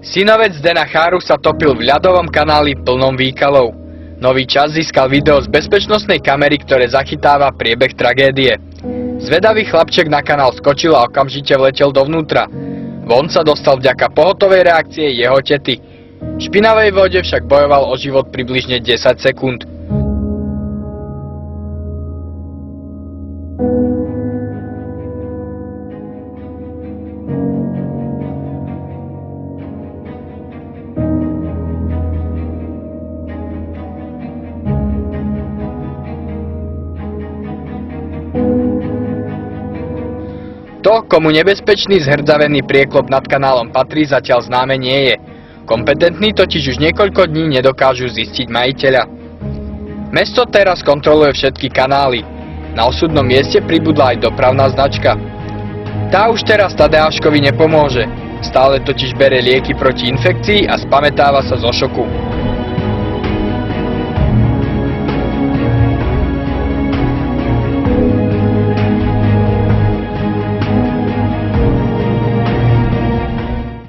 Synovec Zdena Cháru sa topil v ľadovom kanáli plnom výkalov. Nový čas získal video z bezpečnostnej kamery, ktoré zachytáva priebeh tragédie. Zvedavý chlapček na kanál skočil a okamžite vletel dovnútra. Von sa dostal vďaka pohotovej reakcie jeho tety. V špinavej vode však bojoval o život približne 10 sekúnd. To, komu nebezpečný zhrdzavený prieklop nad kanálom patrí, zatiaľ známe nie je. Kompetentní totiž už niekoľko dní nedokážu zistiť majiteľa. Mesto teraz kontroluje všetky kanály. Na osudnom mieste pribudla aj dopravná značka. Tá už teraz Tadeáškovi nepomôže. Stále totiž bere lieky proti infekcii a spamätáva sa zo šoku.